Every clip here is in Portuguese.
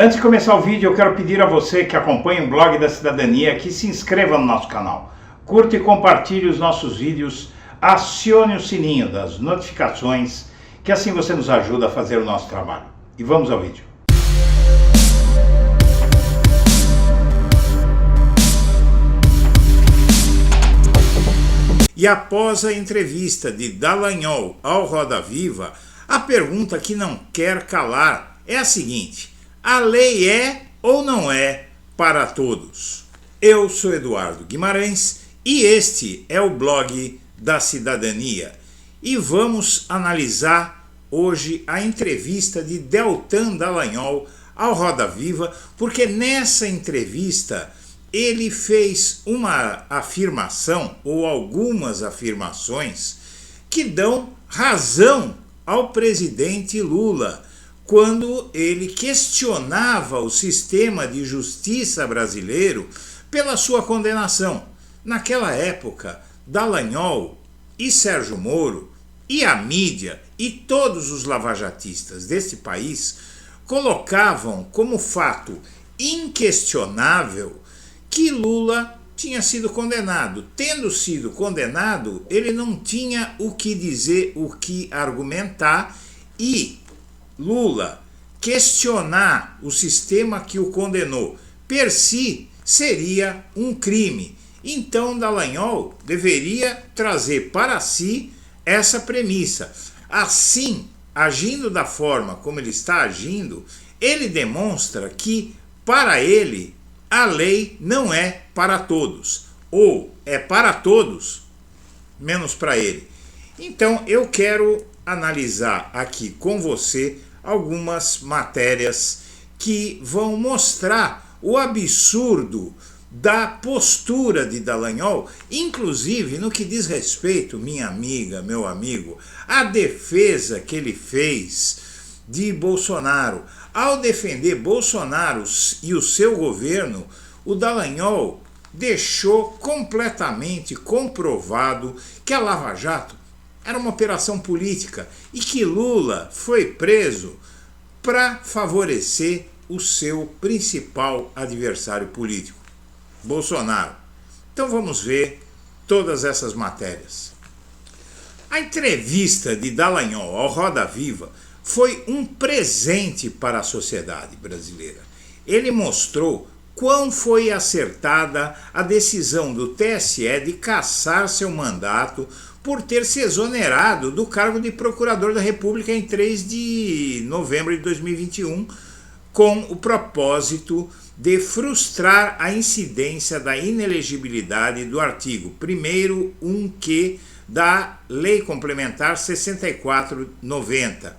Antes de começar o vídeo, eu quero pedir a você que acompanha o Blog da Cidadania que se inscreva no nosso canal, curta e compartilhe os nossos vídeos, acione o sininho das notificações, que assim você nos ajuda a fazer o nosso trabalho. E vamos ao vídeo. E após a entrevista de Dallagnol ao Roda Viva, a pergunta que não quer calar é a seguinte: a lei é ou não é para todos? Eu sou Eduardo Guimarães e este é o Blog da Cidadania. E vamos analisar hoje a entrevista de Deltan Dallagnol ao Roda Viva, porque nessa entrevista ele fez uma afirmação ou algumas afirmações que dão razão ao presidente Lula quando ele questionava o sistema de justiça brasileiro pela sua condenação. Naquela época, Dallagnol e Sérgio Moro e a mídia e todos os lavajatistas deste país colocavam como fato inquestionável que Lula tinha sido condenado. Tendo sido condenado, ele não tinha o que dizer, o que argumentar, e Lula questionar o sistema que o condenou per si seria um crime. Então Dallagnol deveria trazer para si essa premissa. Assim, agindo da forma como ele está agindo, ele demonstra que, para ele, a lei não é para todos, ou é para todos, menos para ele. Então eu quero analisar aqui com você algumas matérias que vão mostrar o absurdo da postura de Dallagnol, inclusive no que diz respeito, minha amiga, meu amigo, à defesa que ele fez de Bolsonaro. Ao defender Bolsonaro e o seu governo, o Dallagnol deixou completamente comprovado que a Lava Jato era uma operação política e que Lula foi preso para favorecer o seu principal adversário político, Bolsonaro. Então vamos ver todas essas matérias. A entrevista de Dallagnol ao Roda Viva foi um presente para a sociedade brasileira. Ele mostrou quão foi acertada a decisão do TSE de cassar seu mandato por ter se exonerado do cargo de Procurador da República em 3 de novembro de 2021, com o propósito de frustrar a incidência da inelegibilidade do artigo 1º 1q da Lei Complementar 6490.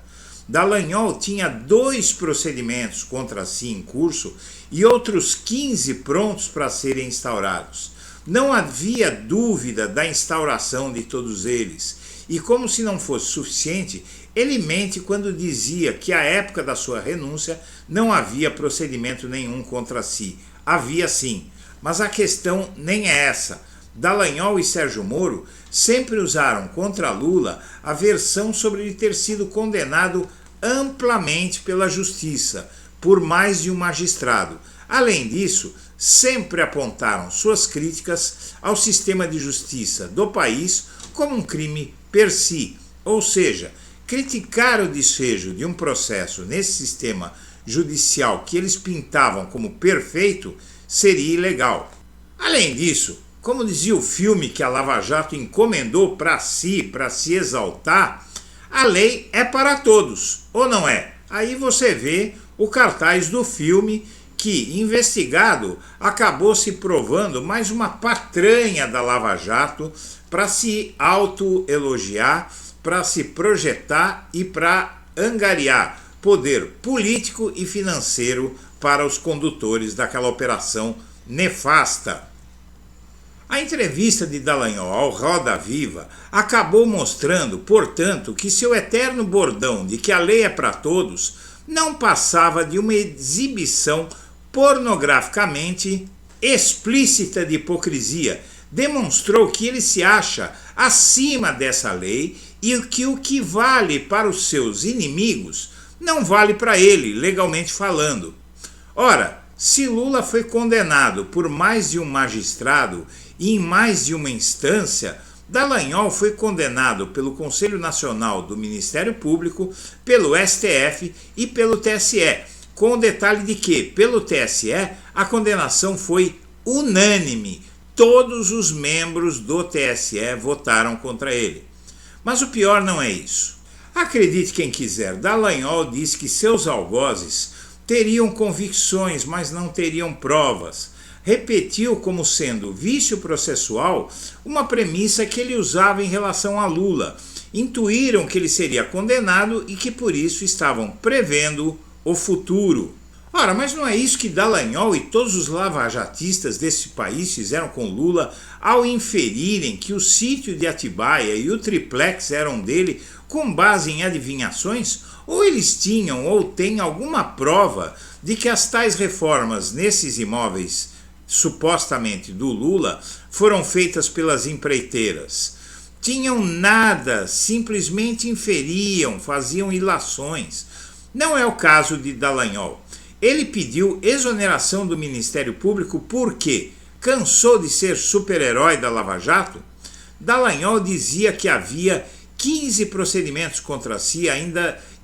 Dallagnol tinha 2 procedimentos contra si em curso e outros 15 prontos para serem instaurados. Não havia dúvida da instauração de todos eles. E como se não fosse suficiente, ele mente quando dizia que à época da sua renúncia não havia procedimento nenhum contra si. Havia sim, mas a questão nem é essa. Dallagnol e Sérgio Moro sempre usaram contra Lula a versão sobre ele ter sido condenado amplamente pela justiça, por mais de um magistrado. Além disso, sempre apontaram suas críticas ao sistema de justiça do país como um crime per si, ou seja, criticar o desfecho de um processo nesse sistema judicial que eles pintavam como perfeito seria ilegal. Além disso, como dizia o filme que a Lava Jato encomendou para se exaltar, a lei é para todos, ou não é? Aí você vê o cartaz do filme que, investigado, acabou se provando mais uma patranha da Lava Jato para se autoelogiar, para se projetar e para angariar poder político e financeiro para os condutores daquela operação nefasta. A entrevista de Dallagnol ao Roda Viva acabou mostrando, portanto, que seu eterno bordão de que a lei é para todos não passava de uma exibição pornograficamente explícita de hipocrisia. Demonstrou que ele se acha acima dessa lei e que o que vale para os seus inimigos não vale para ele, legalmente falando. Ora, se Lula foi condenado por mais de um magistrado e em mais de uma instância, Dallagnol foi condenado pelo Conselho Nacional do Ministério Público, pelo STF e pelo TSE, com o detalhe de que, pelo TSE, a condenação foi unânime. Todos os membros do TSE votaram contra ele. Mas o pior não é isso. Acredite quem quiser, Dallagnol diz que seus algozes teriam convicções, mas não teriam provas. Repetiu como sendo vício processual uma premissa que ele usava em relação a Lula. Intuíram que ele seria condenado e que por isso estavam prevendo o futuro. Ora, mas não é isso que Dallagnol e todos os lavajatistas desse país fizeram com Lula ao inferirem que o sítio de Atibaia e o triplex eram dele com base em adivinhações? Ou eles tinham ou têm alguma prova de que as tais reformas nesses imóveis supostamente do Lula foram feitas pelas empreiteiras? Tinham nada, simplesmente inferiam, faziam ilações. Não é o caso de Dallagnol. Ele pediu exoneração do Ministério Público porque cansou de ser super-herói da Lava Jato? Dallagnol dizia que havia 15 procedimentos contra si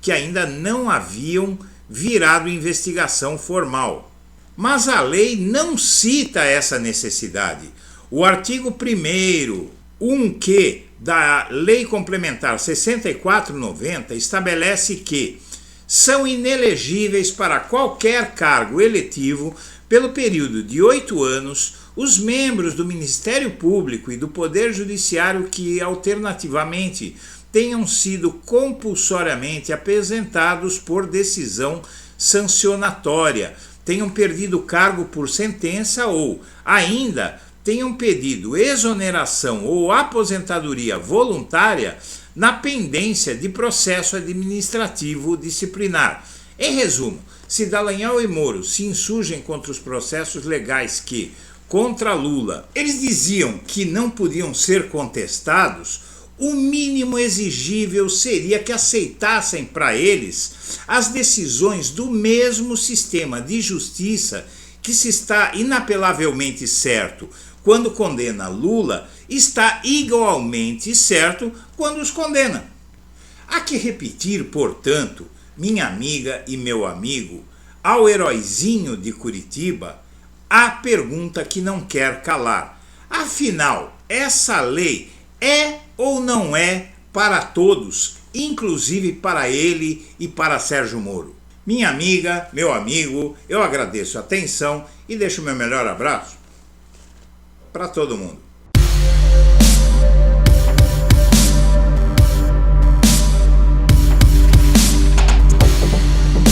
que ainda não haviam virado investigação formal. Mas a lei não cita essa necessidade. O artigo 1º, 1q da Lei Complementar 6490 estabelece que são inelegíveis para qualquer cargo eletivo pelo período de 8 anos os membros do Ministério Público e do Poder Judiciário que alternativamente tenham sido compulsoriamente aposentados por decisão sancionatória, tenham perdido o cargo por sentença ou ainda tenham pedido exoneração ou aposentadoria voluntária na pendência de processo administrativo disciplinar. Em resumo, se Dallagnol e Moro se insurgem contra os processos legais que, contra Lula, eles diziam que não podiam ser contestados, o mínimo exigível seria que aceitassem para eles as decisões do mesmo sistema de justiça que se está inapelavelmente certo quando condena Lula, está igualmente certo quando os condena. Há que repetir, portanto, minha amiga e meu amigo, ao heróizinho de Curitiba, a pergunta que não quer calar. Afinal, essa lei é ou não é para todos, inclusive para ele e para Sérgio Moro? Minha amiga, meu amigo, eu agradeço a atenção e deixo meu melhor abraço para todo mundo.